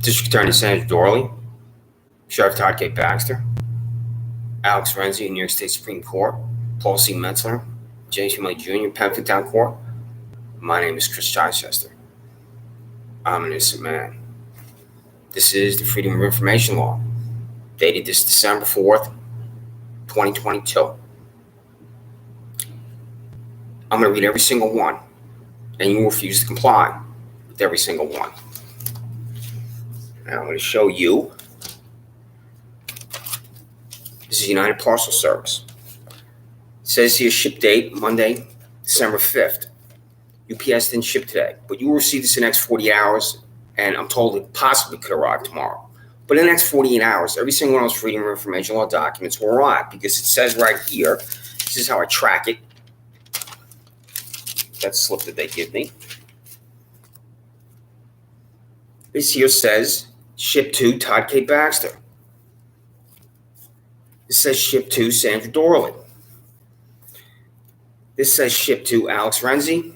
District Attorney Sandra Doorley, Sheriff Todd Baxter, Alex Renzi in New York State Supreme Court, Paul C. Metzler, James Murray Jr. Penfield Town Court. My name is Chris Chichester. I'm an innocent man. This is the Freedom of Information Law, dated this December 4th, 2022. I'm going to read every single one, and you will refuse to comply with every single one. Now I'm going to show you. This is United Parcel Service. It says here ship date Monday, December 5th. UPS didn't ship today, but you will receive this in the next 48 hours, and I'm told it possibly could arrive tomorrow. But in the next 48 hours, every single one of those Freedom of Information Law documents will arrive, because it says right here, this is how I track it. That slip that they give me. This here says ship to Todd K. Baxter. This says ship to Sandra Doorley. This says ship to Alex Renzi.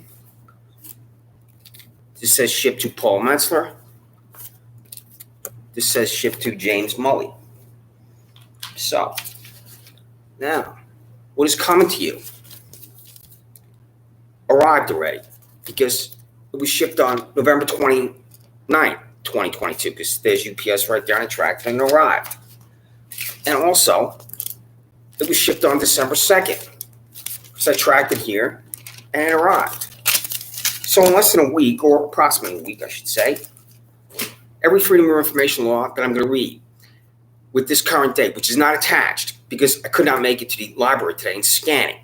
This says ship to Paul Metzler. This says ship to James Murray. So, now, what is coming to you arrived already, because it was shipped on November 29th, 2022, because there's UPS right there on the track, and it arrived. And also, it was shipped on December 2nd, because I tracked it here, and it arrived. So in less than a week, or approximately a week, I should say, every Freedom of Information Law that I'm going to read with this current date, which is not attached, because I could not make it to the library today and scan it.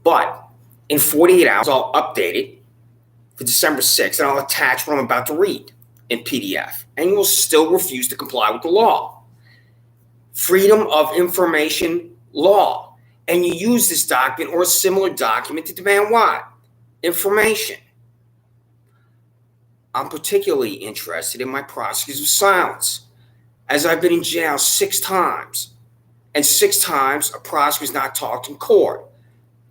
But in 48 hours, I'll update it for December 6th, and I'll attach what I'm about to read in PDF. And you will still refuse to comply with the law. Freedom of Information Law. And you use this document or a similar document to demand what? Information. I'm particularly interested in my prosecutors of silence, as I've been in jail 6 times. And 6 times a prosecutor's not talked in court.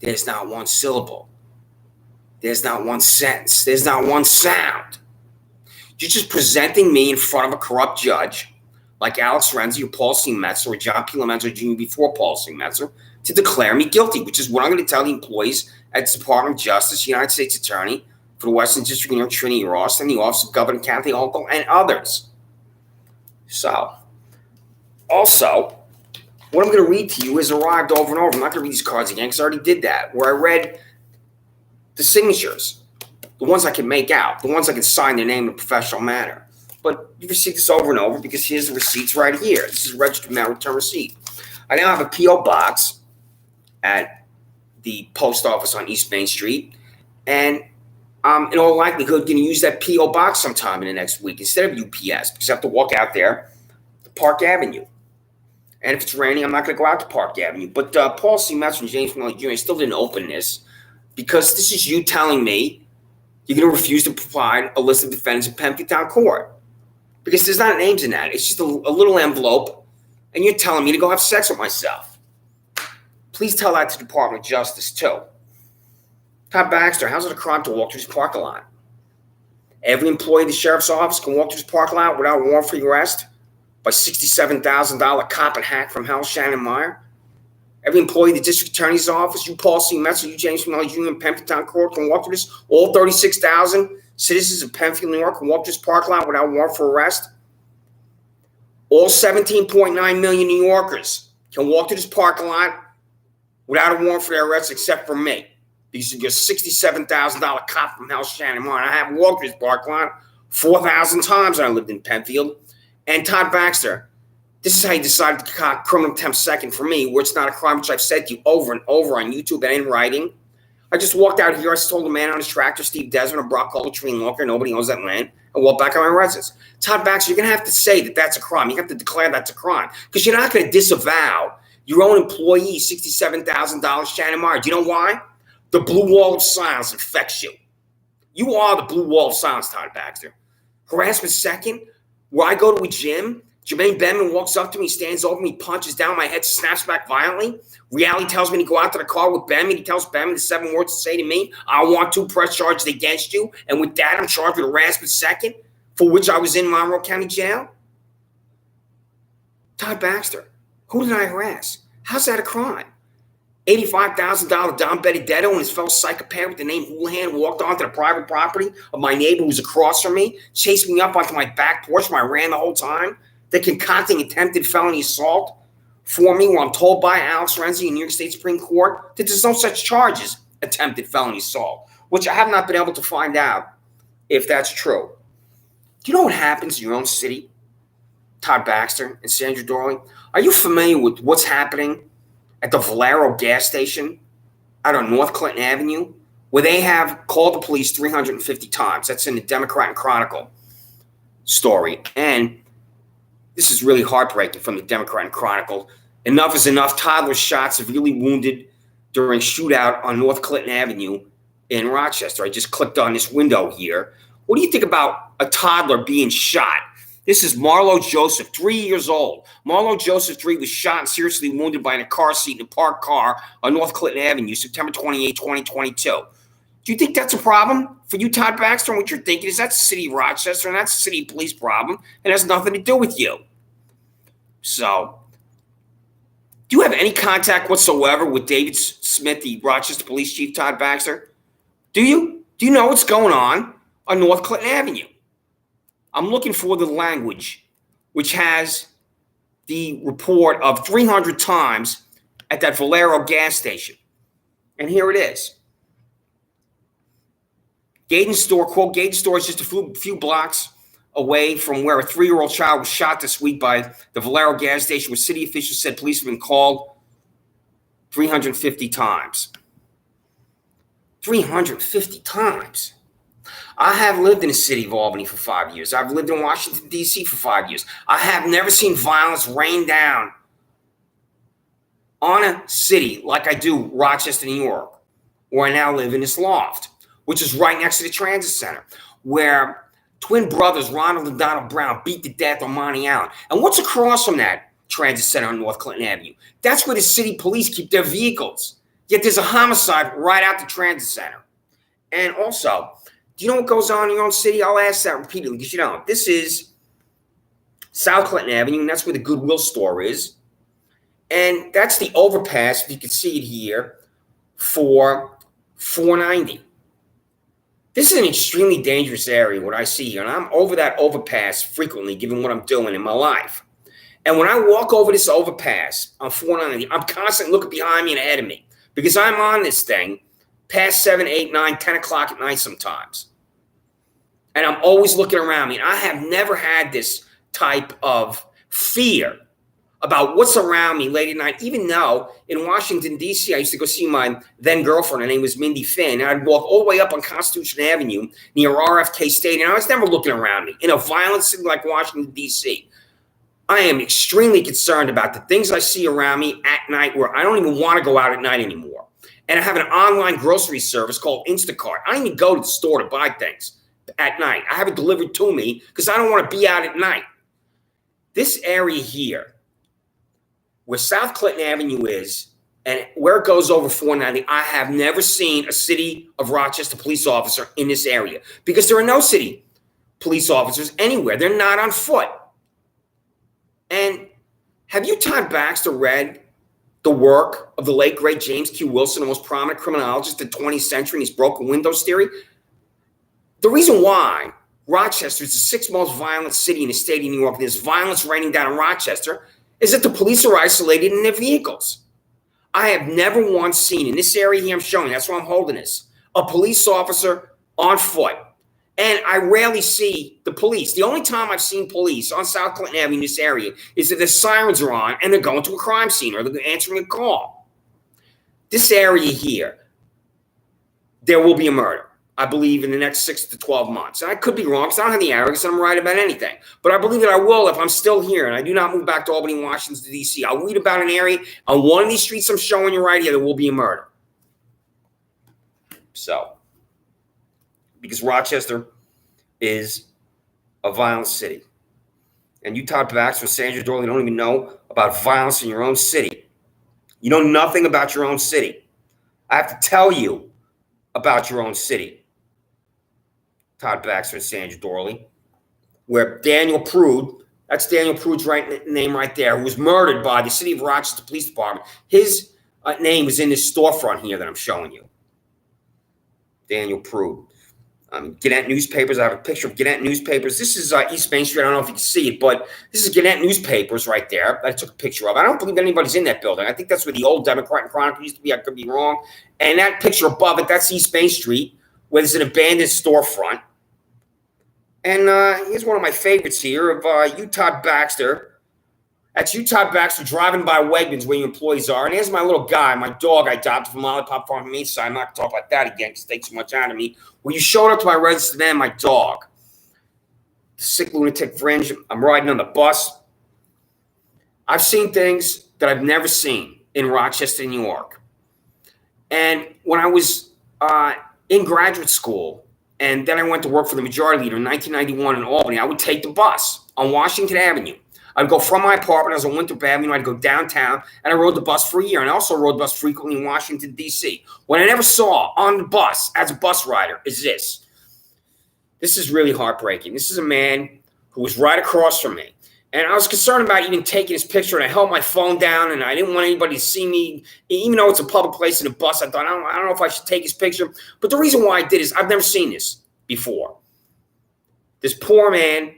There's not one syllable. There's not one sentence. There's not one sound. You're just presenting me in front of a corrupt judge, like Alex Renzi or Paul C. Metzler or John P. Metzler Jr. before Paul C. Metzler, to declare me guilty, which is what I'm going to tell the employees at the Department of Justice, United States Attorney for the Western District of New York, Trinity Ross, and the Office of Governor Kathy Hochul, and others. So, also, what I'm going to read to you has arrived over and over. I'm not going to read these cards again because I already did that, where I read the signatures, the ones I can make out, the ones I can sign their name in a professional manner. But you've received this over and over because here's the receipts right here. This is a registered mail return receipt. I now have a P.O. box at the post office on East Main Street, and I'm in all likelihood going to use that P.O. box sometime in the next week instead of UPS, because I have to walk out there to Park Avenue. And if it's raining, I'm not going to go out to Park Avenue. But Paul C. Metzler and James Murray Jr. still didn't open this, because this is you telling me you're going to refuse to provide a list of defendants in Penfield Town Court. Because there's not names in that. It's just a little envelope, and you're telling me to go have sex with myself. Please tell that to the Department of Justice, too. Todd Baxter, how's it a crime to walk through this parking lot? Every employee of the sheriff's office can walk through this parking lot without a warrant for arrest by $67,000 cop and hack from hell, Shannon Meyer. Every employee of the district attorney's office, you Paul C. Metzler, you James Murray Jr. in Penfield Town Court can walk through this. All 36,000 citizens of Penfield, New York can walk through this parking lot without a warrant for arrest. All 17.9 million New Yorkers can walk through this parking lot without a warrant for their arrest except for me. Because you're $67,000 cop from hell, Shannon Meyer. I have walked through this parking lot 4,000 times when I lived in Penfield. And Todd Baxter, this is how you decided to cock criminal contempt second for me, where it's not a crime, which I've said to you over and over on YouTube and in writing. I just walked out here. I told a man on his tractor, Steve Desmond, a Brock Tree and Walker, nobody owns that land, and walked back on my residence. Todd Baxter, you're going to have to say that that's a crime. You have to declare that's a crime, because you're not going to disavow your own employee $67,000, Shannon Meyer. Do you know why? The blue wall of silence infects you. You are the blue wall of silence, Todd Baxter. Harassment second, where I go to a gym, Jermaine Benman walks up to me, stands over me, punches down my head, snaps back violently. Reality tells me to go out to the car with Benman. He tells Benman the 7 words to say to me. I want to press charges against you. And with that, I'm charged with harassment second. for which I was in Monroe County Jail? Todd Baxter, who did I harass? How's that a crime? $85,000 Don Benedetto and his fellow psychopath with the name Houlihan walked onto the private property of my neighbor who's across from me, chased me up onto my back porch where I ran the whole time. They're concocting attempted felony assault for me while I'm told by Alex Renzi in New York State Supreme Court that there's no such charge as attempted felony assault, which I have not been able to find out if that's true. Do you know what happens in your own city, Todd Baxter and Sandra Doorley? Are you familiar with what's happening at the Valero gas station out on North Clinton Avenue, where they have called the police 350 times? That's in the Democrat and Chronicle story. And this is really heartbreaking from the Democrat and Chronicle. Enough is enough. Toddler shot, severely wounded during shootout on North Clinton Avenue in Rochester. I just clicked on this window here. What do you think about a toddler being shot? This is Marlo Joseph, 3 years old. Marlo Joseph, 3, was shot and seriously wounded by a car seat in a parked car on North Clinton Avenue, September 28, 2022. Do you think that's a problem for you, Todd Baxter? And what you're thinking is that's the city of Rochester, and that's a city police problem, and has nothing to do with you. So, do you have any contact whatsoever with David Smith, the Rochester Police Chief, Todd Baxter? Do you? Do you know what's going on North Clinton Avenue? I'm looking for the language which has the report of 300 times at that Valero gas station. And here it is. Gaydon Store, quote, Gaydon Store is just a few blocks away from where a 3-year-old child was shot this week by the Valero gas station, where city officials said police have been called 350 times. 350 times. I have lived in the city of Albany for 5 years. I've lived in Washington, D.C. for 5 years. I have never seen violence rain down on a city like I do Rochester, New York, where I now live in this loft, which is right next to the transit center, where twin brothers Ronald and Donald Brown beat to death on Monty Allen. And what's across from that transit center on North Clinton Avenue? That's where the city police keep their vehicles. Yet there's a homicide right out the transit center. And also, do you know what goes on in your own city? I'll ask that repeatedly because you don't. This is South Clinton Avenue, and that's where the Goodwill store is. And that's the overpass, if you can see it here, for 490. This is an extremely dangerous area, what I see here. And I'm over that overpass frequently, given what I'm doing in my life. And when I walk over this overpass on 490, I'm constantly looking behind me and ahead of me because I'm on this thing past 7, 8, 9, 10 o'clock at night sometimes. And I'm always looking around me. And I have never had this type of fear about what's around me late at night, even though in Washington, D.C., I used to go see my then girlfriend. Her name was Mindy Finn. And I'd walk all the way up on Constitution Avenue near RFK Stadium. I was never looking around me. In a violent city like Washington, D.C., I am extremely concerned about the things I see around me at night where I don't even want to go out at night anymore. And I have an online grocery service called Instacart. I don't even go to the store to buy things at night. I have it delivered to me because I don't want to be out at night. This area here, where South Clinton Avenue is and where it goes over 490, I have never seen a city of Rochester police officer in this area because there are no city police officers anywhere. They're not on foot. And have you, Todd Baxter, read the work of the late, great James Q. Wilson, the most prominent criminologist of the 20th century, and his broken windows theory? The reason why Rochester is the sixth most violent city in the state of New York, and there's violence raining down in Rochester, is that the police are isolated in their vehicles. I have never once seen, in this area here I'm showing, that's why I'm holding this, a police officer on foot. And I rarely see the police. The only time I've seen police on South Clinton Avenue in this area is that the sirens are on and they're going to a crime scene or they're answering a call. This area here, there will be a murder, I believe, in the next 6 to 12 months. And I could be wrong because I don't have the arrogance and I'm right about anything. But I believe that I will if I'm still here and I do not move back to Albany, Washington, D.C. I'll read about an area on one of these streets I'm showing you right here, there will be a murder. So, because Rochester is a violent city. And you, Todd Baxter, Sandra Doorley, don't even know about violence in your own city. You know nothing about your own city. I have to tell you about your own city. Todd Baxter and Sandra Doorley. where Daniel Prude, that's Daniel Prude's name right there, who was murdered by the City of Rochester Police Department. His name is in this storefront here that I'm showing you. Daniel Prude. Gannett Newspapers. I have a picture of Gannett Newspapers. This is East Main Street. I don't know if you can see it, but this is Gannett Newspapers right there. I took a picture of. I don't believe anybody's in that building. I think that's where the old Democrat and Chronicle used to be. I could be wrong. And that picture above it, that's East Main Street, where there's an abandoned storefront. And here's one of my favorites here of you, Todd Baxter. That's you, Todd Baxter, driving by Wegmans where your employees are. And here's my little guy, my dog I adopted from Lollipop Farm from Eastside. I'm not going to talk about that again because it takes so much out of me. When you showed up to my residence today, my dog, sick lunatic fringe, I'm riding on the bus. I've seen things that I've never seen in Rochester, New York. And when I was in graduate school, and then I went to work for the Majority Leader in 1991 in Albany, I would take the bus on Washington Avenue. I'd go from my apartment, I was on Winthrop Avenue, I'd go downtown, and I rode the bus for a year. And I also rode the bus frequently in Washington, D.C. What I never saw on the bus as a bus rider is this. This is really heartbreaking. This is a man who was right across from me. And I was concerned about even taking his picture, and I held my phone down, and I didn't want anybody to see me. Even though it's a public place in the bus, I thought, I don't know if I should take his picture. But the reason why I did is I've never seen this before. This poor man,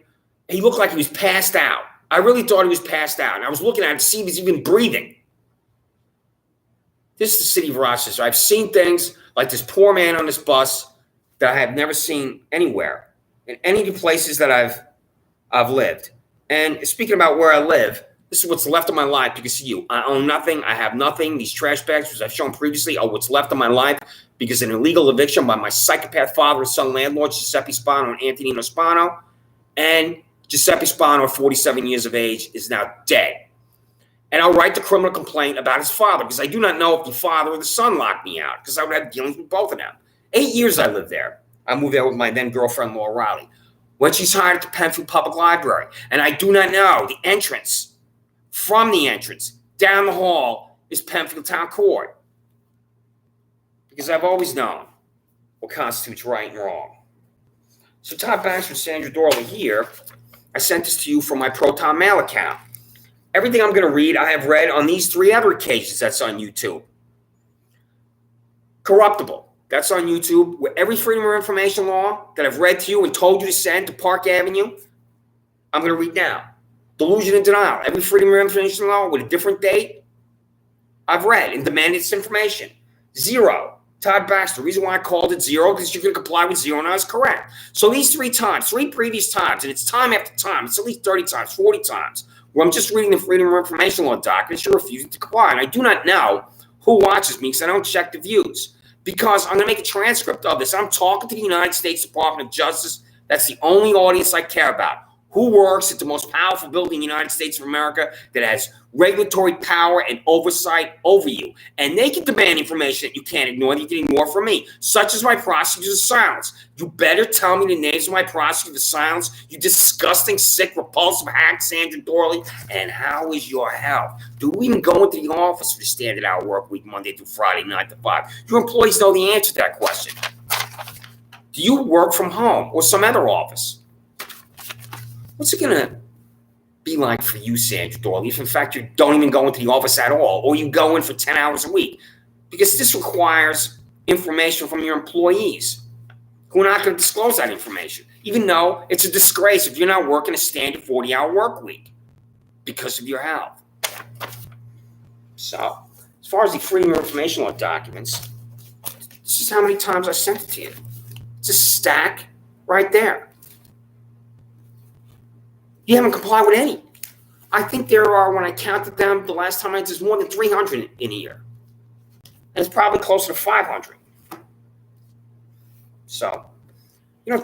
he looked like he was passed out. I really thought he was passed out. And I was looking at him to see if he's even breathing. This is the city of Rochester. I've seen things like this poor man on this bus that I have never seen anywhere in any of the places that I've lived. And speaking about where I live, this is what's left of my life because of you. I own nothing. I have nothing. These trash bags, which I've shown previously, are what's left of my life because an illegal eviction by my psychopath father and son landlords, Giuseppe Spano and Antonino Spano, and Giuseppe Spano, 47 years of age, is now dead. And I'll write the criminal complaint about his father because I do not know if the father or the son locked me out because I would have dealings with both of them. 8 years I lived there. I moved there with my then girlfriend, Laura Riley. When she's hired at the Penfield Public Library, and I do not know the entrance. From the entrance, down the hall, is Penfield Town Court. Because I've always known what constitutes right and wrong. So Todd Baxter and Sandra Doorley here, I sent this to you from my Proton Mail account. Everything I'm going to read, I have read on these 3 other occasions that's on YouTube. Corruptible. That's on YouTube, where every Freedom of Information law that I've read to you and told you to send to Park Avenue, I'm going to read now. Delusion and denial. Every Freedom of Information law with a different date, I've read and demanded this information. 0. Todd Baxter. The reason why I called it 0 because you're going to comply with 0 and I was correct. So these 3 times, 3 previous times, and it's time after time, it's at least 30 times, 40 times, where I'm just reading the Freedom of Information law documents, you're refusing to comply. And I do not know who watches me because I don't check the views. Because I'm going to make a transcript of this. I'm talking to the United States Department of Justice. That's the only audience I care about. Who works at the most powerful building in the United States of America that has regulatory power and oversight over you. And they can demand information that you can't ignore, that you can ignore from me, such as my prosecutor's silence. You better tell me the names of my prosecutor's silence, you disgusting, sick, repulsive hack, Sandra Doorley. And how is your health? Do we even go into the office for the standard hour work week, Monday through Friday, 9 to 5? Your employees know the answer to that question. Do you work from home or some other office? What's it going to be like for you, Sandra Doorley, if in fact you don't even go into the office at all, or you go in for 10 hours a week? Because this requires information from your employees who are not going to disclose that information, even though it's a disgrace if you're not working a standard 40-hour work week because of your health. So, as far as the Freedom of Information Law documents, this is how many times I sent it to you. It's a stack right there. You haven't complied with any. I think there are, when I counted them the last time, there's more than 300 in here. And it's probably closer to 500. So,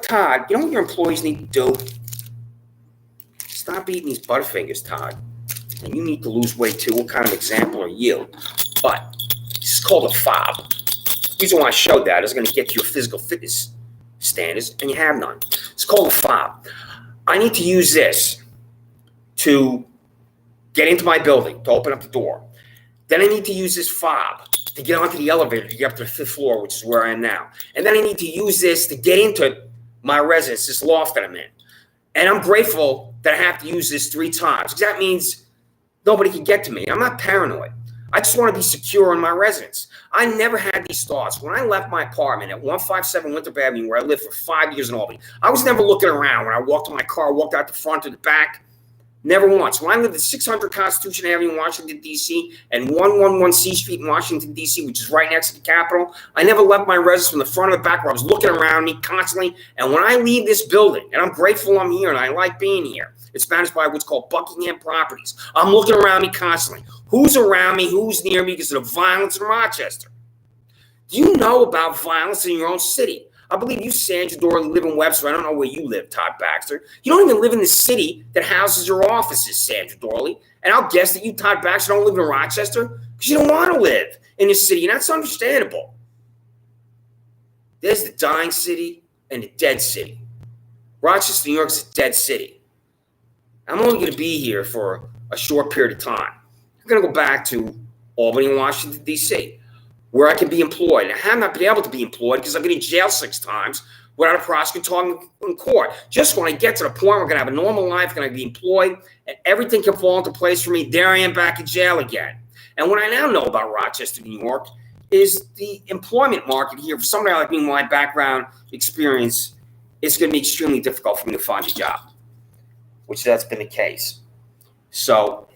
Todd, you know what your employees need to do? Stop eating these Butterfingers, Todd. And you need to lose weight too. What kind of example are you? But this is called a fob. The reason why I showed that is going to get your physical fitness standards, and you have none. It's called a fob. I need to use this to get into my building, to open up the door. Then I need to use this fob to get onto the elevator to get up to the 5th floor, which is where I am now. And then I need to use this to get into my residence, this loft that I'm in. And I'm grateful that I have to use this 3 times because that means nobody can get to me. I'm not paranoid. I just want to be secure in my residence. I never had these thoughts. When I left my apartment at 157 Winthrop Avenue, where I lived for 5 years in Albany, I was never looking around. When I walked to my car, walked out the front or the back, never once. When I lived at 600 Constitution Avenue in Washington, D.C., and 111 C Street in Washington, D.C., which is right next to the Capitol, I never left my residence from the front or the back where I was looking around me constantly. And when I leave this building, and I'm grateful I'm here and I like being here, it's managed by what's called Buckingham Properties. I'm looking around me constantly. Who's around me? Who's near me because of the violence in Rochester? Do you know about violence in your own city? I believe you, Sandra, Doorley, live in Webster. I don't know where you live, Todd Baxter. You don't even live in the city that houses your offices, Sandra Doorley. And I'll guess that you, Todd Baxter, don't live in Rochester because you don't want to live in the city. And that's understandable. There's the dying city and the dead city. Rochester, New York is a dead city. I'm only going to be here for a short period of time. I'm going to go back to Albany and Washington, D.C., where I can be employed. I have not been able to be employed because I've been in jail 6 times without a prosecutor talking in court. Just when I get to the point where I'm going to have a normal life, going to be employed, and everything can fall into place for me, there I am back in jail again. And what I now know about Rochester, New York, is the employment market here for somebody like me, my background experience, it's going to be extremely difficult for me to find a job, which that's been the case. So,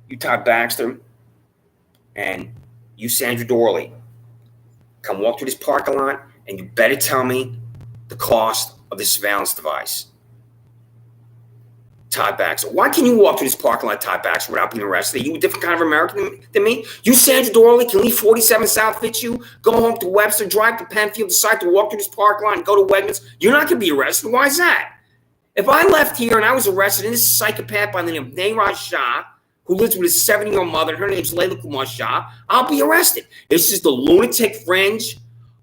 you, Todd Baxter, and you, Sandra Doorley, come walk through this parking lot, and you better tell me the cost of the surveillance device. Todd Baxter. Why can you walk through this parking lot, Todd Baxter, without being arrested? Are you a different kind of American than me? You, Sandra Doorley, can leave 47 South Fitzhugh, go home to Webster, drive to Penfield, decide to walk through this parking lot and go to Wegmans. You're not going to be arrested. Why is that? If I left here and I was arrested, and this psychopath by the name of Neeraj Shah, who lives with his 70-year-old mother, and her name's Layla Kumar Shah, I'll be arrested. This is the lunatic fringe,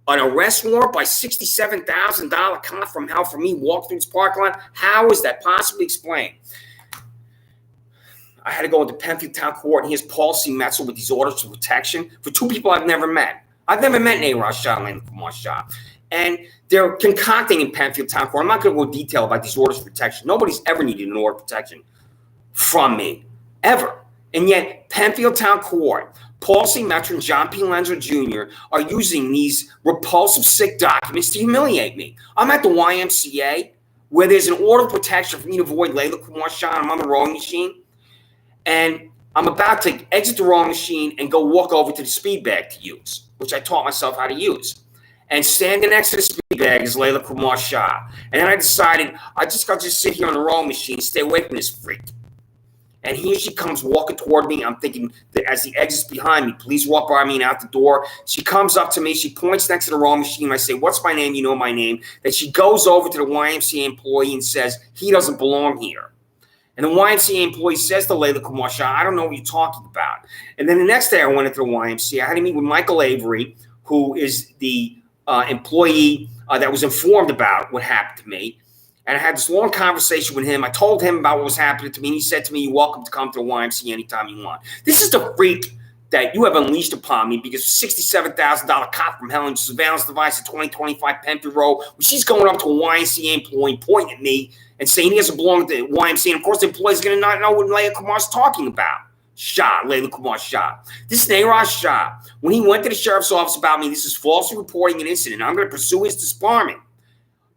an arrest warrant by $67,000 cop from hell for me walk through this parking lot. How is that possibly explained? I had to go into Penfield Town Court, and here's Paul C. Metzel with these orders of protection for 2 people I've never met. I've never met Neeraj Shah and Layla Kumar Shah. And they're concocting in Penfield Town Court. I'm not going to go into detail about these orders of protection. Nobody's ever needed an order of protection from me. Ever. And yet, Penfield Town Court, Paul C. Metzer and John P. Lenzer Jr. are using these repulsive, sick documents to humiliate me. I'm at the YMCA, where there's an order of protection for me to avoid Layla Kumar Shah. I'm on the rowing machine. And I'm about to exit the rowing machine and go walk over to the speed bag to use, which I taught myself how to use. And standing next to the speed bag is Layla Kumar Shah. And then I decided I just got to sit here on the rowing machine and stay away from this freak. And here she comes walking toward me. I'm thinking that as he exits behind me, please walk by me and out the door. She comes up to me. She points next to the rowing machine. I say, what's my name? You know my name. Then she goes over to the YMCA employee and says, he doesn't belong here. And the YMCA employee says to Layla Kumar Shah, I don't know what you're talking about. And then the next day I went into the YMCA. I had to meet with Michael Avery, who is the employee that was informed about what happened to me. And I had this long conversation with him. I told him about what was happening to me. And he said to me, you're welcome to come to the YMCA anytime you want. This is the freak that you have unleashed upon me because $67,000 cop from hell and surveillance device at 2025 Penfield Road, where she's going up to a YMCA employee, pointing at me and saying he doesn't belong to the YMCA. And of course, the employee's going to not know what Layla Kumar's talking about. Layla Kumar Shah. This is Neeraj Shah. When he went to the sheriff's office about me, this is falsely reporting an incident. I'm going to pursue his disbarment.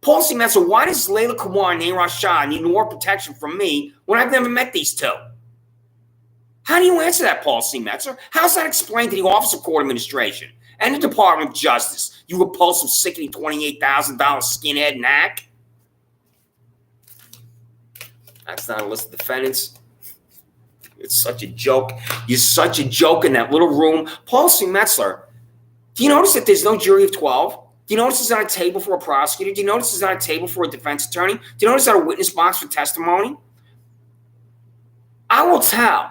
Paul C. Metzel, why does Layla Kumar and Neeraj Shah need more protection from me when I've never met these 2? How do you answer that, Paul C. Metzel? How's that explained to the Office of Court Administration and the Department of Justice? You repulsive, sickening $28,000 skinhead knack? That's not a list of defendants. It's such a joke. You're such a joke in that little room. Paul C. Metzel, do you notice that there's no jury of 12? Do you notice it's on a table for a prosecutor? Do you notice it's on a table for a defense attorney? Do you notice it's on a witness box for testimony? I will tell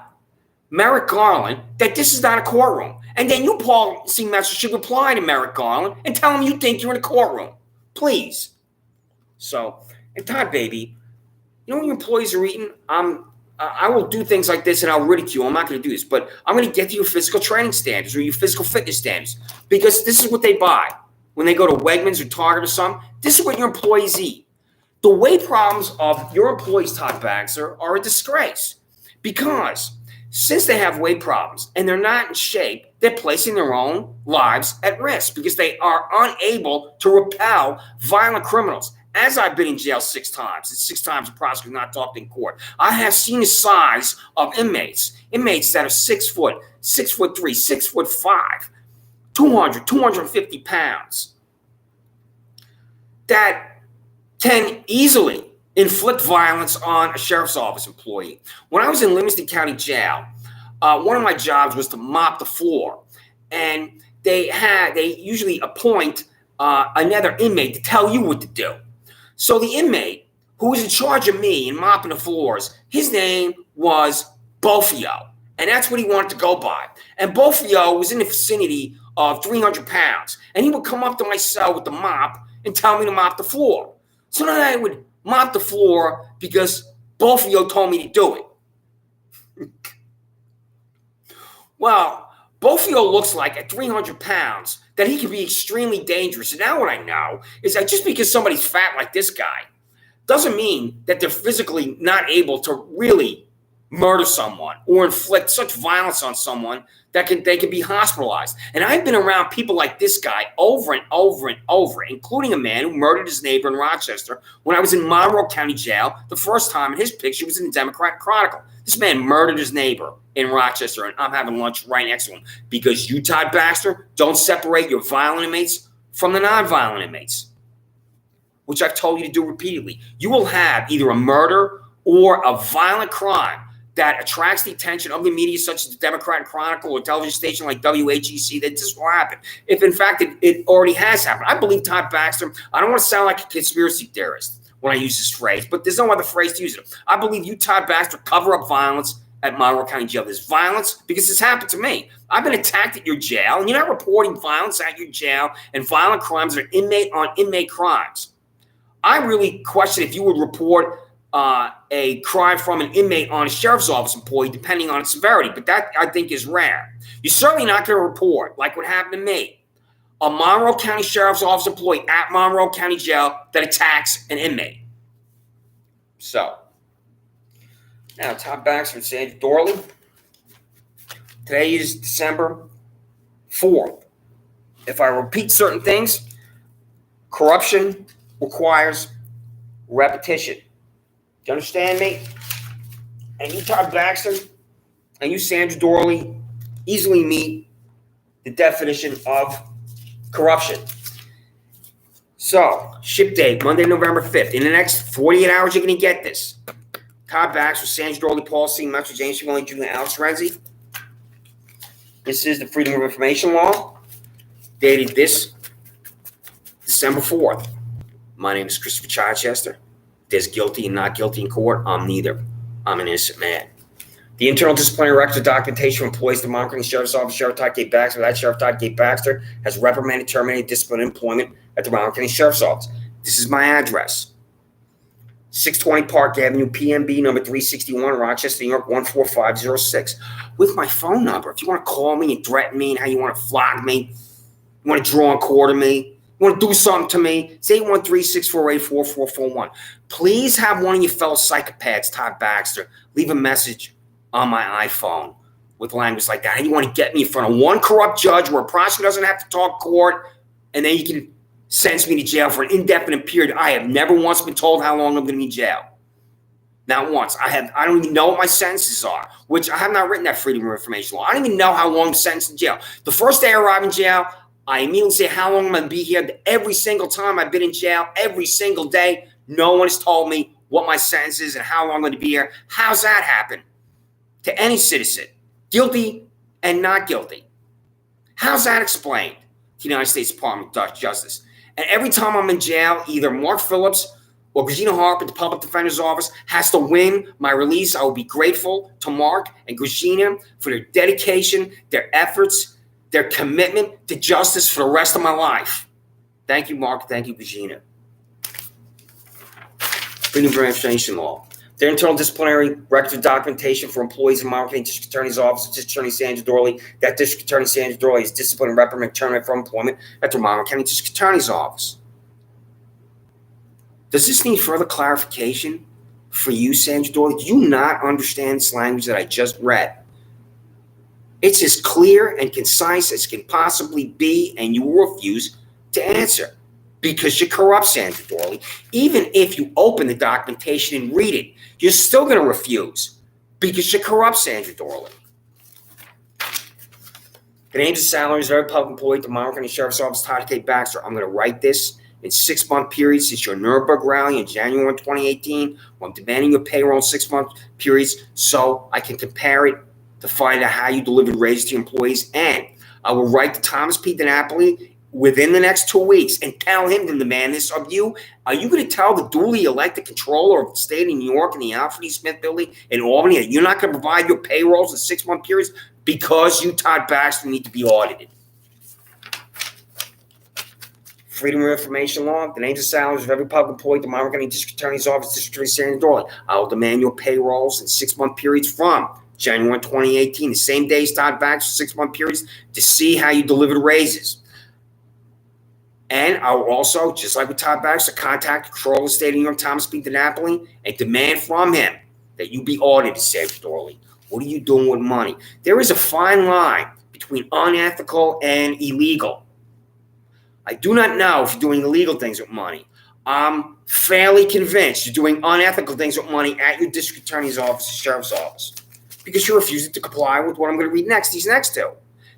Merrick Garland that this is not a courtroom. And then you, Paul C. Metzel, should reply to Merrick Garland and tell him you think you're in a courtroom. Please. So, and Todd, baby, you know when your employees are eating? I will do things like this and I'll ridicule. I'm not going to do this. But I'm going to get to your physical training standards or your physical fitness standards because this is what they buy. When they go to Wegmans or Target or something, this is what your employees eat. The weight problems of your employees, Todd Baxter, are a disgrace because since they have weight problems and they're not in shape, they're placing their own lives at risk because they are unable to repel violent criminals. As I've been in jail 6 times, and 6 times the prosecutor not talked in court, I have seen the size of inmates that are 6 foot, 6'3", 6'5", 200, 250 pounds, that can easily inflict violence on a sheriff's office employee. When I was in Livingston County Jail, one of my jobs was to mop the floor, and they usually appoint another inmate to tell you what to do. So the inmate who was in charge of me and mopping the floors, his name was Bofio, and that's what he wanted to go by. And Bofio was in the vicinity of 300 pounds, and he would come up to my cell with the mop and tell me to mop the floor. So then I would mop the floor because Bofio told me to do it. Well, Bofio looks like at 300 pounds that he can be extremely dangerous. And now what I know is that just because somebody's fat like this guy doesn't mean that they're physically not able to really murder someone or inflict such violence on someone that they can be hospitalized. And I've been around people like this guy over and over and over, including a man who murdered his neighbor in Rochester when I was in Monroe County Jail the first time, and his picture was in the Democrat Chronicle. This man murdered his neighbor in Rochester, and I'm having lunch right next to him because you, Todd Baxter, don't separate your violent inmates from the nonviolent inmates, which I've told you to do repeatedly. You will have either a murder or a violent crime that attracts the attention of the media, such as the Democrat Chronicle or television station like WHEC, that this will happen. If, in fact, it already has happened. I believe Todd Baxter, I don't want to sound like a conspiracy theorist when I use this phrase, but there's no other phrase to use it. I believe you, Todd Baxter, cover up violence at Monroe County Jail. There's violence because this happened to me. I've been attacked at your jail, and you're not reporting violence at your jail and violent crimes that are inmate-on-inmate crimes. I really question if you would report a crime from an inmate on a sheriff's office employee, depending on its severity. But that, I think, is rare. You're certainly not going to report, like what happened to me, a Monroe County Sheriff's Office employee at Monroe County Jail that attacks an inmate. So, now, Todd Baxter and Sandra Doorley. Today is December 4th. If I repeat certain things, corruption requires repetition. Do you understand me? And you, Todd Baxter, and you, Sandra Doorley, easily meet the definition of corruption. So, ship date, Monday, November 5th. In the next 48 hours, you're going to get this. Todd Baxter, Sandra Doorley, Paul C. Metro, James C. William, Jr., Alex Renzi. This is the Freedom of Information Law, dated this December 4th. My name is Christopher Chichester. There's guilty and not guilty in court. I'm neither. I'm an innocent man. The internal disciplinary records of documentation for employees of the Monroe County Sheriff's Office, Sheriff Todd K. Baxter, that Sheriff Todd K. Baxter has reprimanded, terminated, disciplined employment at the Monroe County Sheriff's Office. This is my address. 620 Park Avenue, PMB number 361, Rochester, New York, 14506. With my phone number. If you want to call me and threaten me and how you want to flog me, you want to draw and quarter me, you want to do something to me, it's 813-648-4441. Please have one of your fellow psychopaths, Todd Baxter, leave a message on my iPhone with language like that. And you want to get me in front of one corrupt judge where a prosecutor doesn't have to talk court, and then you can sends me to jail for an indefinite period. I have never once been told how long I'm going to be in jail. Not once. I don't even know what my sentences are, which I have not written that Freedom of Information Law. I don't even know how long I'm sentenced in jail. The first day I arrive in jail, I immediately say how long I'm going to be here. Every single time I've been in jail, every single day, no one has told me what my sentence is and how long I'm going to be here. How's that happen to any citizen, guilty and not guilty? How's that explained to the United States Department of Justice? And every time I'm in jail, either Mark Phillips or Regina Harper, the Public Defender's Office, has to win my release. I will be grateful to Mark and Regina for their dedication, their efforts, their commitment to justice for the rest of my life. Thank you, Mark. Thank you, Regina. Freedom of Information Law. Their internal disciplinary records of documentation for employees in Monroe County District Attorney's Office, District Attorney Sandra Doorley. That District Attorney Sandra Doorley is disciplined and reprimanded, terminated from employment at the Monroe County District Attorney's Office. Does this need further clarification for you, Sandra Doorley? Do you not understand this language that I just read? It's as clear and concise as can possibly be, and you will refuse to answer because you're corrupt, Sandra Doorley. Even if you open the documentation and read it, you're still going to refuse because you're corrupt, Sandra Doorley. The names and salaries of every public employee at the Monroe County Sheriff's Office, Todd K. Baxter. I'm going to write this in 6-month periods since your Nuremberg rally in January 2018. I'm demanding your payroll in 6-month periods so I can compare it to find out how you delivered raises to your employees. And I will write to Thomas P. DiNapoli within the next 2 weeks and tell him to demand this of you. Are you going to tell the duly elected controller of the state of New York and the Alfred E. Smith building in Albany that you're not going to provide your payrolls in 6-month periods because you, Todd Baxter, need to be audited? Freedom of Information Law, the names and salaries of every public employee at the Monroe County District Attorney's Office, District Attorney Sandra Doorley. I will demand your payrolls in 6-month periods from January 2018, the same days Todd Baxter, 6-month periods, to see how you delivered raises. And I will also, just like with Todd Baxter, contact the controller of the state of New York, Thomas P. DiNapoli, and demand from him that you be audited, Sandra Doorley. What are you doing with money? There is a fine line between unethical and illegal. I do not know if you're doing illegal things with money. I'm fairly convinced you're doing unethical things with money at your district attorney's office, sheriff's office, because you're refusing to comply with what I'm going to read next. These next two.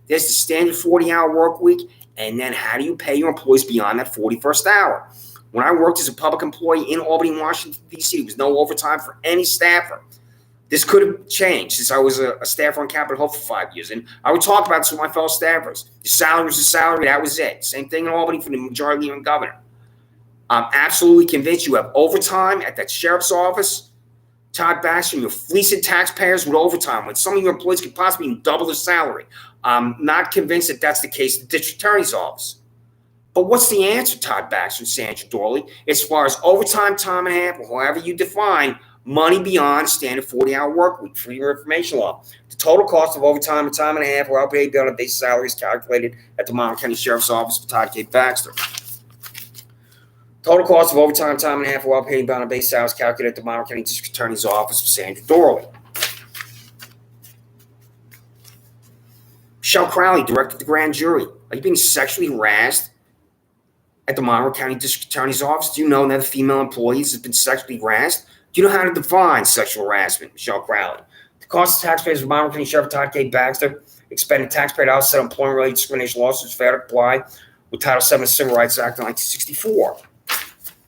There's the standard 40-hour work week, and then how do you pay your employees beyond that 41st hour? When I worked as a public employee in Albany, Washington, D.C., there was no overtime for any staffer. This could have changed since I was a staffer on Capitol Hill for 5 years. And I would talk about this with my fellow staffers. Your salary was a salary. That was it. Same thing in Albany for the majority leader and governor. I'm absolutely convinced you have overtime at that sheriff's office, Todd Baxter, and you're fleecing taxpayers with overtime when some of your employees could possibly even double their salary. I'm not convinced that that's the case at the district attorney's office. But what's the answer, Todd Baxter and Sandra Doorley, as far as overtime, time and a half, or however you define money beyond standard 40-hour work week, Freedom of Information Law? The total cost of overtime and time and a half without paid beyond a base salary is calculated at the Monroe County Sheriff's Office for Todd K. Baxter. Total cost of overtime, time and a half without paid beyond a base salary is calculated at the Monroe County District Attorney's Office for Sandra Doorley. Michelle Crowley, director of the grand jury. Are you being sexually harassed at the Monroe County District Attorney's Office? Do you know that a female employee has been sexually harassed? Do you know how to define sexual harassment, Michelle Crowley? The cost of taxpayers of Monroe County Sheriff Todd K. Baxter expended taxpayer dollars set employment-related discrimination lawsuits fair to comply with Title VII of the Civil Rights Act of 1964.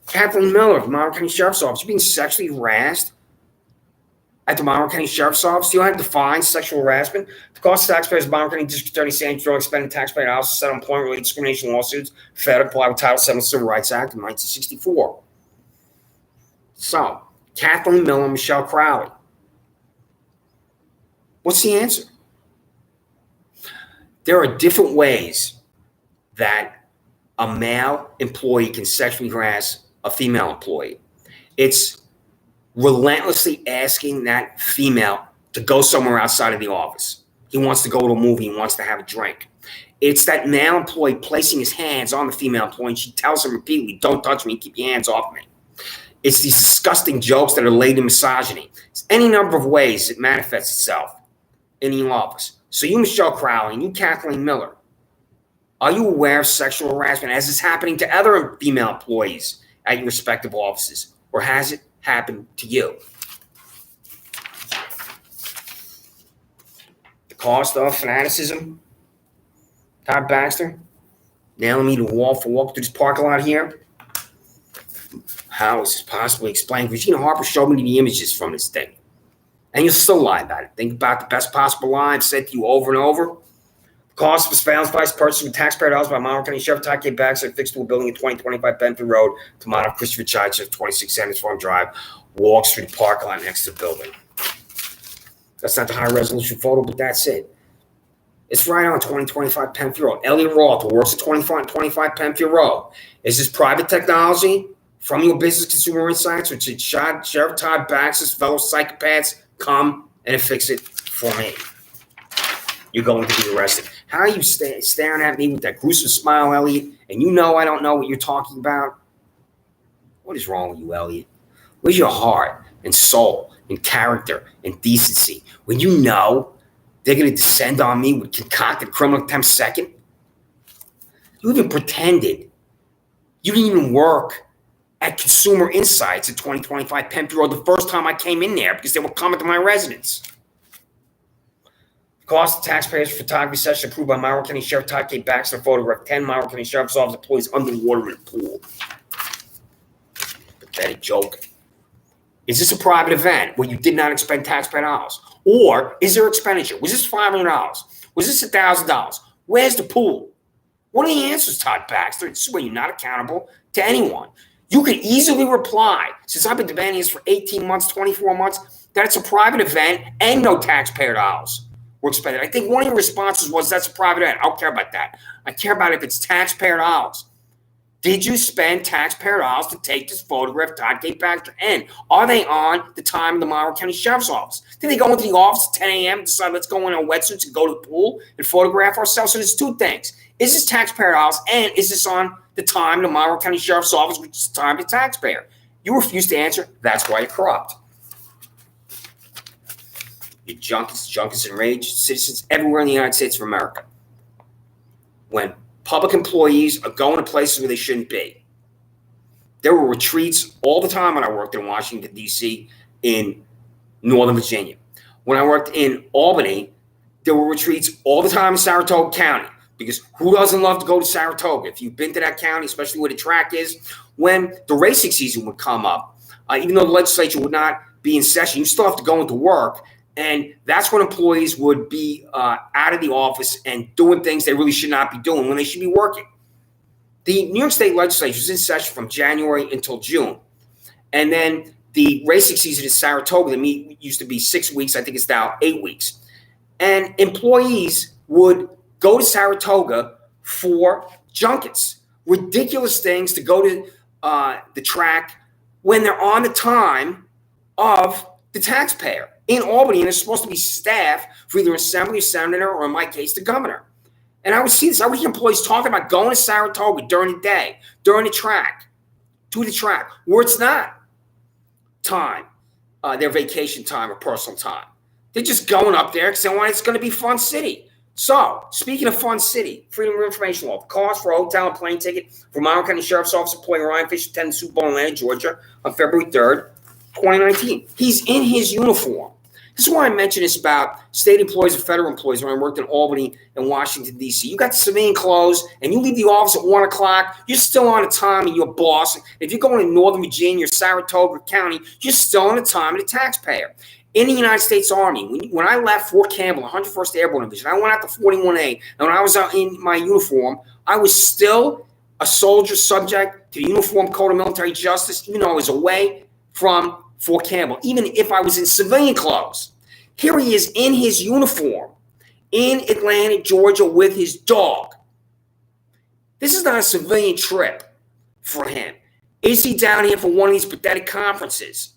Kathleen Miller of the Monroe County Sheriff's Office. You're being sexually harassed at the Monroe County Sheriff's Office. Do you know how to define sexual harassment? The cost of taxpayers of Monroe County District Attorney Sandra Doorley expended taxpayer dollars to settle employment-related discrimination lawsuits fair to comply with Title VII of the Civil Rights Act of 1964. So, Kathleen Miller and Michelle Crowley. What's the answer? There are different ways that a male employee can sexually harass a female employee. It's relentlessly asking that female to go somewhere outside of the office. He wants to go to a movie. He wants to have a drink. It's that male employee placing his hands on the female employee, and she tells him repeatedly, "Don't touch me. Keep your hands off me." It's these disgusting jokes that are laid in misogyny. It's any number of ways it manifests itself in the office. So you, Michelle Crowley, and you, Kathleen Miller, are you aware of sexual harassment as it's happening to other female employees at your respective offices? Or has it happened to you? The cost of fanaticism, Todd Baxter, nailing me to wall for walk through this parking lot here. How is this possibly explained? Regina Harper showed me the images from this thing. And you'll still lie about it. Think about the best possible lie I've said to you over and over. The cost of a surveillance device purchased with taxpayer dollars by Monroe County Sheriff Todd K. Baxter fixed to a building at 2025 Benford Road to monitor Christopher Chicha, 26 Sanders Farm Drive, walks through the parking lot next to the building. That's not the high resolution photo, but that's it. It's right on 2025 Penfield Road. Elliot Roth, who works at 25 Penfield Road. Is this private technology from your business consumer insights, which is Sheriff Todd Baxter's fellow psychopaths come and fix it for me? You're going to be arrested. How are you staring at me with that gruesome smile, Elliot, and you know I don't know what you're talking about? What is wrong with you, Elliot? Where's your heart and soul and character and decency when you know they're going to descend on me with concocted criminal attempt second? You even pretended. You didn't even work at Consumer Insights at 2025 Penn Bureau the first time I came in there because they were coming to my residence. Cost of taxpayers for photography session approved by Monroe County Sheriff Todd K. Baxter, photographed 10 Monroe County Sheriff's Office employees underwater in a pool. Pathetic joke. Is this a private event where you did not expend taxpayer dollars? Or is there expenditure? Was this $500? Was this $1,000? Where's the pool? What are the answers, Todd Baxter? This is where you're not accountable to anyone. You could easily reply, since I've been demanding this for 18 months, 24 months, that it's a private event and no taxpayer dollars were expended. I think one of your responses was, that's a private event. I don't care about that. I care about if it's taxpayer dollars. Did you spend taxpayer dollars to take this photograph, Todd K. Baxter? And are they on the time of the Monroe County Sheriff's Office? Did they go into the office at 10 a.m. and decide, let's go in our wetsuits and go to the pool and photograph ourselves? So there's two things. Is this taxpayer dollars, and is this on the time of the Monroe County Sheriff's Office, which is the time of the taxpayer? You refuse to answer. That's why you're corrupt. You're junkies, enraged citizens everywhere in the United States of America. When public employees are going to places where they shouldn't be. There were retreats all the time when I worked in Washington, D.C., in Northern Virginia. When I worked in Albany, there were retreats all the time in Saratoga County, because who doesn't love to go to Saratoga? If you've been to that county, especially where the track is, when the racing season would come up, even though the legislature would not be in session, you still have to go into work. And that's when employees would be out of the office and doing things they really should not be doing when they should be working. The New York State legislature is in session from January until June. And then the racing season in Saratoga, used to be 6 weeks. I think it's now 8 weeks. And employees would go to Saratoga for junkets, ridiculous things to go to the track when they're on the time of the taxpayer. In Albany, and there's supposed to be staff for either assembly, senator, or in my case, the governor. And I would see this. I would hear employees talking about going to Saratoga during the day, during the track, to the track, where it's not time, their vacation time or personal time. They're just going up there because they want it's going to be Fun City. So, speaking of Fun City, Freedom of Information Law, the cost for a hotel and plane ticket for Monroe County Sheriff's Office employee Ryan Fisher attended the Super Bowl in Atlanta, Georgia on February 3rd, 2019. He's in his uniform. This is why I mentioned this about state employees and federal employees when I worked in Albany and Washington, D.C. You got civilian clothes and you leave the office at 1 o'clock. You're still on the time of your boss. If you're going to Northern Virginia or Saratoga County, you're still on the time of the taxpayer. In the United States Army, when I left Fort Campbell, 101st Airborne Division, I went out to 41A. And when I was out in my uniform, I was still a soldier subject to the Uniform Code of Military Justice, even though I was away from Fort Campbell, even if I was in civilian clothes. Here he is in his uniform in Atlanta, Georgia, with his dog. This is not a civilian trip for him. Is he down here for one of these pathetic conferences?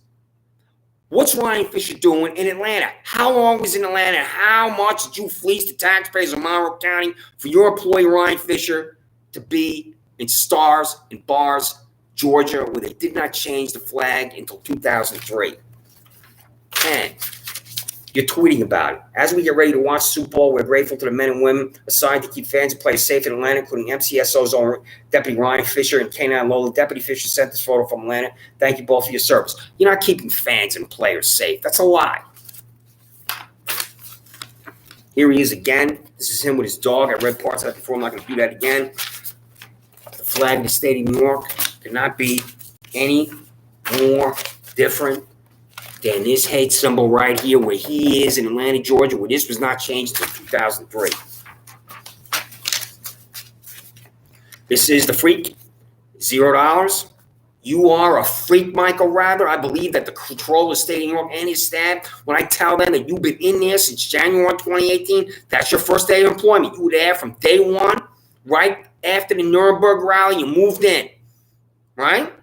What's Ryan Fisher doing in Atlanta? How long was in Atlanta? How much did you fleece the taxpayers of Monroe County for your employee Ryan Fisher to be in Stars and Bars, Georgia, where they did not change the flag until 2003? And you're tweeting about it. As we get ready to watch Super Bowl, we're grateful to the men and women assigned to keep fans and players safe in Atlanta, including MCSO's own Deputy Ryan Fisher and K9 Lola. Deputy Fisher sent this photo from Atlanta. Thank you both for your service. You're not keeping fans and players safe. That's a lie. Here he is again. This is him with his dog. I read parts of that before. I'm not going to do that again. The flag of the state of New York could not be any more different than this hate symbol right here where he is in Atlanta, Georgia, where this was not changed until 2003. This is the freak, $0. You are a freak, Michael Rather. I believe that the controller of the state of New York and his staff, when I tell them that you've been in there since January 2018, that's your first day of employment. You were there from day one, right after the Nuremberg rally, you moved in, right?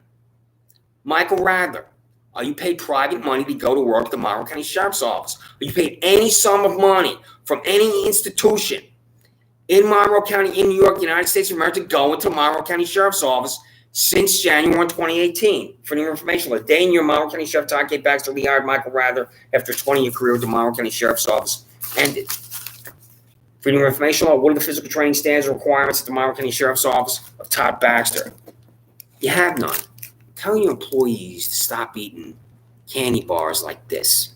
Michael Rather. Are you paid private money to go to work at the Monroe County Sheriff's Office? Are you paid any sum of money from any institution in Monroe County, in New York, United States of America, to go into Monroe County Sheriff's Office since January 1, 2018. For your information, a day in your Monroe County Sheriff Todd K. Baxter rehired Michael Rather after a 20-year career with the Monroe County Sheriff's Office ended. For your information, what are the physical training standards and requirements at the Monroe County Sheriff's Office of Todd Baxter? You have none. Tell your employees to stop eating candy bars like this.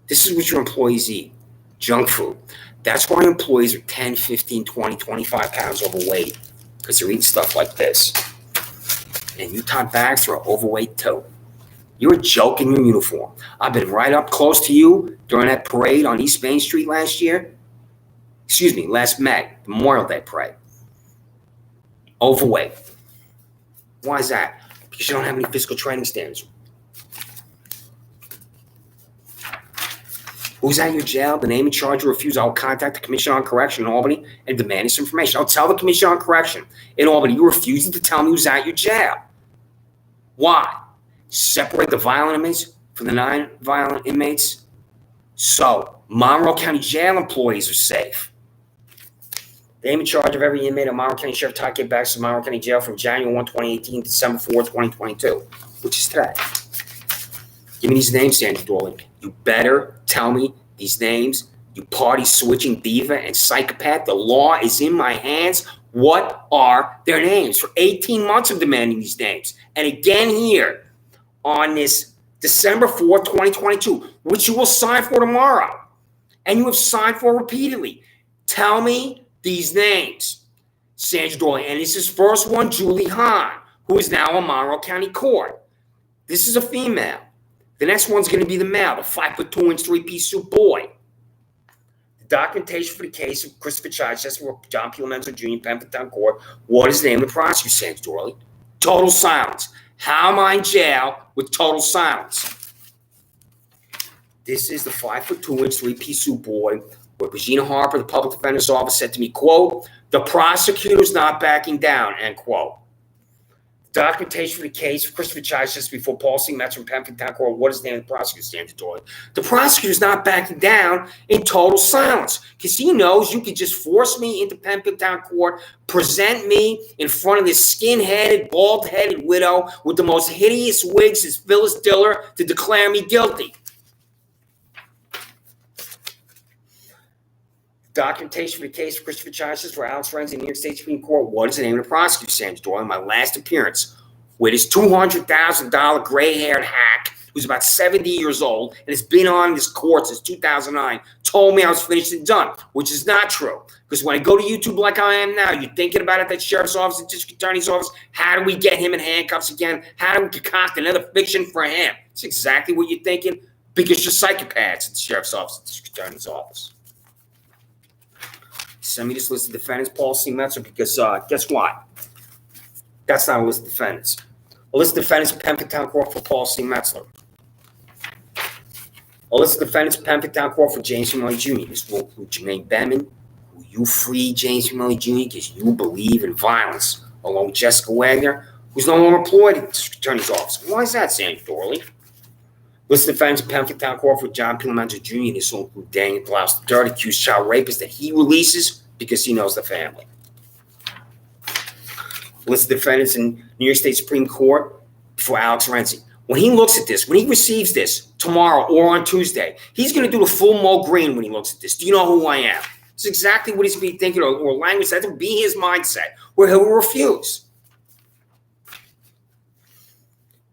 This is what your employees eat, junk food. That's why employees are 10, 15, 20, 25 pounds overweight, because they're eating stuff like this. And you, Todd Baxter, are overweight too. You're a joke in your uniform. I've been right up close to you during that parade on East Main Street last May, the Memorial Day parade. Overweight. Why is that? Because you don't have any physical training standards. Who's at your jail? The name in charge of refuse. I'll contact the Commission on Correction in Albany and demand this information. I'll tell the Commission on Correction in Albany you're refusing to tell me who's at your jail. Why? Separate the violent inmates from the non-violent inmates so Monroe County Jail employees are safe. The name in charge of every inmate of Monroe County Sheriff Todd K. Baxter, Monroe County Jail from January 1, 2018 to December 4, 2022, which is today. Give me these names, Sandra Doorley. You better tell me these names, you party-switching diva and psychopath. The law is in my hands. What are their names? For 18 months I'm demanding these names. And again here on this December 4th, 2022, which you will sign for tomorrow. And you have signed for repeatedly. Tell me these names. Sandra Doorley. And this is first one, Julie Hahn, who is now in Monroe County Court. This is a female. The next one's going to be the male, the 5'2", 3-piece suit boy. The documentation for the case of Christopher Chichester with John P. Lomenzo Jr. Penfield Court. What is the name of the prosecutor, Sandra Doorley? Total silence. How am I in jail with total silence? This is the 5'2", 3-piece suit boy where Regina Harper, the public defender's office, said to me, quote, the prosecutor's not backing down, end quote. Documentation for the case of Christopher Chichester before Paul C. Metz from Penfield Town Court. What is the name of the prosecutor, Sandra Doorley? The prosecutor's not backing down in total silence because he knows you could just force me into Penfield Town Court, present me in front of this skin-headed, bald-headed widow with the most hideous wigs as Phyllis Diller to declare me guilty. Documentation for the case of Christopher Chichester for Alex Renzi in New York State Supreme Court. What is the name of the prosecutor, Sandra Doorley? My last appearance with his $200,000 gray-haired hack who's about 70 years old and has been on this court since 2009 told me I was finished and done, which is not true. Because when I go to YouTube like I am now, you're thinking about it, that sheriff's office, the district attorney's office, how do we get him in handcuffs again? How do we concoct another fiction for him? It's exactly what you're thinking because you're psychopaths at the sheriff's office, the district attorney's office. Send me this list of defendants, Paul C. Metzer, because guess what? That's not a list of defendants. A list of defendants, Penfield Town Court for Paul C. Metzler. A list of defendants, Penfield Town Court for James Milley Jr. This will include Jermaine Bettman, who you freed James Milley Jr. because you believe in violence, along with Jessica Wagner, who's no longer employed at the district attorney's office. Why is that, Sandra Doorley? List of defendants, Penfield Town Court for John P. Lomenzo Jr. This will include Daniel Blouse III, accused child rapist that he releases because he knows the family. List of defendants in New York State Supreme Court for Alex Renzi. When he looks at this, when he receives this tomorrow or on Tuesday, he's going to do the full Mo Green when he looks at this. Do you know who I am? It's exactly what he's going to be thinking, or language that will be his mindset, where he will refuse.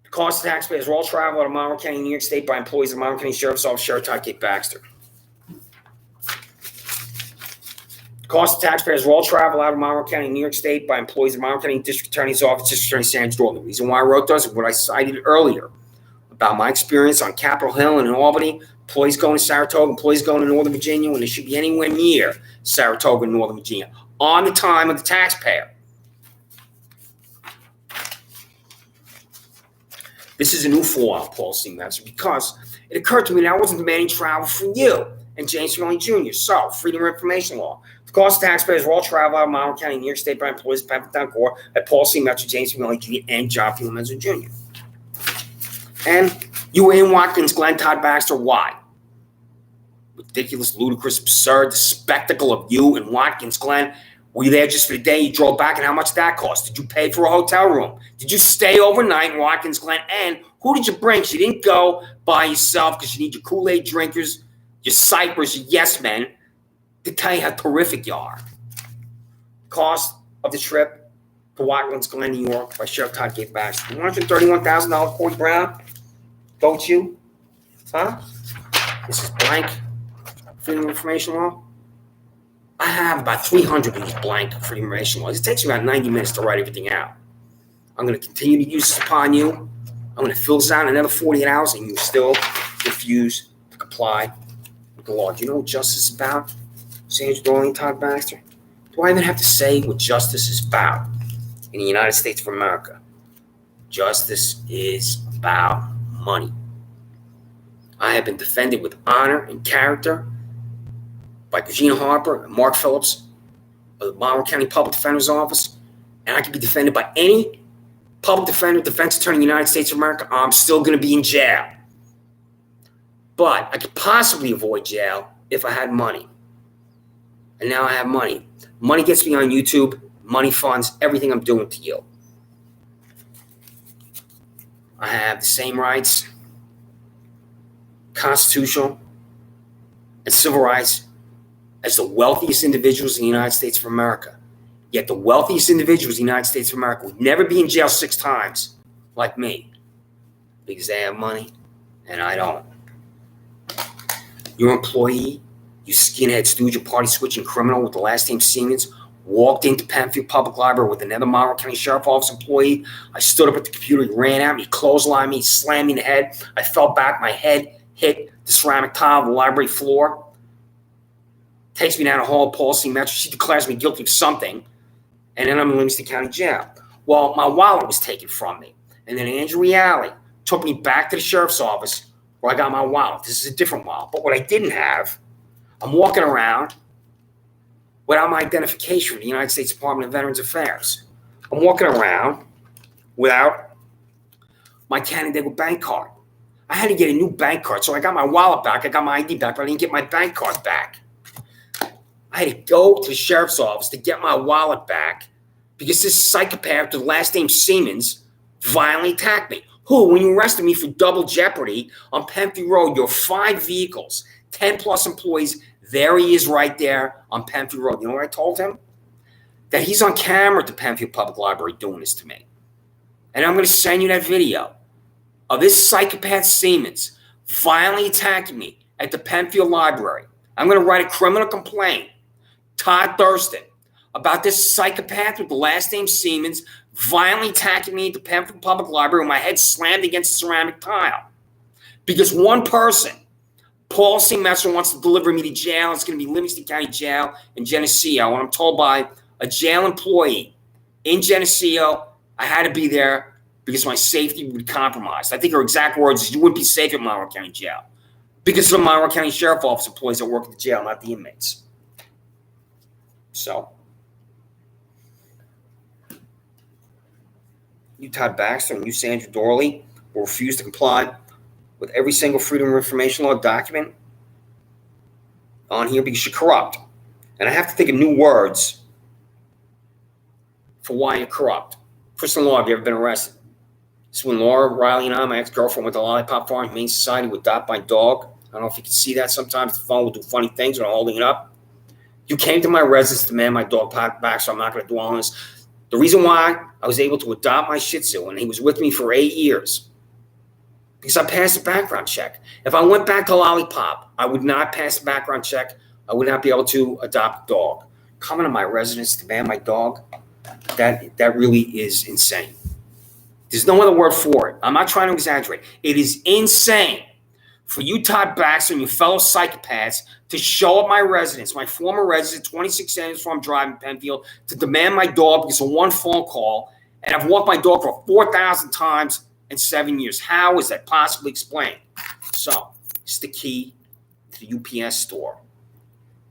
The cost of taxpayers are all travel out of Monroe County, New York State by employees of Monroe County Sheriff's Office, Sheriff Todd K. Baxter. Cost of taxpayers will all travel out of Monroe County, New York State by employees of Monroe County District Attorney's Office, District Attorney Sandra Doorley. The reason why I wrote those is what I cited earlier about my experience on Capitol Hill and in Albany, employees going to Saratoga, employees going to Northern Virginia when they should be anywhere near Saratoga and Northern Virginia on the time of the taxpayer. This is a new fallout policy measure because it occurred to me that I wasn't demanding travel from you and James Milley Jr. So, Freedom of Information Law. The cost of taxpayers will all travel out of Monroe County, New York State by employees of Penfield Town Court at Paul C. Metzer, James Milley Jr., and John P. Lomenzo Jr. And you were in Watkins Glen, Todd Baxter. Why? Ridiculous, ludicrous, absurd, the spectacle of you in Watkins Glen Were you there just for the day? You drove back, and how much that cost? Did you pay for a hotel room? Did you stay overnight in Watkins Glen? And who did you bring? You didn't go by yourself because you need your Kool-Aid drinkers, your ciphers, your yes men to tell you how terrific you are. Cost of the trip to Watkins Glen, New York by Sheriff Todd gave Baxter. $131,000, Corey Brown. Don't you? Huh? This is blank Freedom of Information Law. I have about 300 of these blank Freedom of Information laws. It takes me about 90 minutes to write everything out. I'm going to continue to use this upon you. I'm going to fill this out in another 48 hours, and you still refuse to comply with the law. Do you know what justice is about? Sandra, Doorley, and Todd Baxter? Do I even have to say what justice is about in the United States of America? Justice is about money. I have been defended with honor and character by Regina Harper and Mark Phillips of the Monroe County Public Defender's Office, and I can be defended by any public defender, defense attorney in the United States of America. I'm still going to be in jail. But I could possibly avoid jail if I had money. And now I have money. Money gets me on YouTube. Money funds everything I'm doing to you. I have the same rights, constitutional and civil rights, as the wealthiest individuals in the United States of America. Yet the wealthiest individuals in the United States of America would never be in jail 6 times like me, because they have money and I don't. Your employee, you skinhead stooge, you party switching criminal with the last name Siemens, walked into Penfield Public Library with another Monroe County Sheriff Office employee. I stood up at the computer, he ran at me, clotheslined me, slammed me in the head. I fell back, my head hit the ceramic tile of the library floor. Takes me down a hall, policy match. She declares me guilty of something, and then I'm in Livingston County Jail. Well, my wallet was taken from me, and then Andrew Reale took me back to the sheriff's office where I got my wallet. This is a different wallet, but what I didn't have, I'm walking around without my identification from the United States Department of Veterans Affairs. I'm walking around without my Canandaigua bank card. I had to get a new bank card, so I got my wallet back, I got my ID back, but I didn't get my bank card back. I had to go to the sheriff's office to get my wallet back because this psychopath with the last name Siemens violently attacked me. Who, when you arrested me for double jeopardy on Penfield Road, your 5 vehicles, 10 plus employees, there he is right there on Penfield Road. You know what I told him? That he's on camera at the Penfield Public Library doing this to me. And I'm going to send you that video of this psychopath Siemens violently attacking me at the Penfield Library. I'm going to write a criminal complaint, Todd Thurston, about this psychopath with the last name Siemens violently attacking me at the Penfield Public Library with my head slammed against the ceramic tile. Because one person, Paul C. Messer, wants to deliver me to jail. It's going to be Livingston County Jail in Geneseo. When I'm told by a jail employee in Geneseo, I had to be there because my safety would be compromised. I think her exact words is, you wouldn't be safe at Monroe County Jail. Because of the Monroe County Sheriff Office employees that work at the jail, not the inmates. So, you, Todd Baxter, and you, Sandra Doorley, will refuse to comply with every single Freedom of Information Law document on here because you're corrupt. And I have to think of new words for why you're corrupt. First in law, have you ever been arrested? This is when Laura, Riley, and I, my ex-girlfriend, went to Lollipop Farm Humane Society to adopt my dog. I don't know if you can see that. Sometimes the phone will do funny things when I'm holding it up. You came to my residence to demand my dog back, so I'm not going to dwell on this. The reason why I was able to adopt my Shih Tzu, and he was with me for 8 years, because I passed a background check. If I went back to Lollipop, I would not pass a background check. I would not be able to adopt a dog. Coming to my residence to demand my dog, that really is insane. There's no other word for it. I'm not trying to exaggerate. It is insane for you, Todd Baxter, and your fellow psychopaths to show up my residence, my former residence, 26 Sanders Farm Drive in Penfield, to demand my dog because of one phone call, and I've walked my dog for 4,000 times in 7 years. How is that possibly explained? So, it's the key to the UPS store.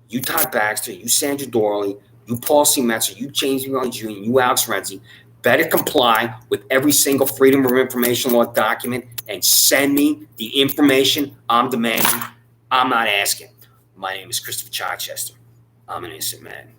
You, Todd Baxter, you, Sandra Doorley, you, Paul C. Metzer, you, James Young Jr., you, Alex Renzi, better comply with every single Freedom of Information Law document and send me the information I'm demanding. I'm not asking. My name is Christopher Chichester. I'm an innocent man.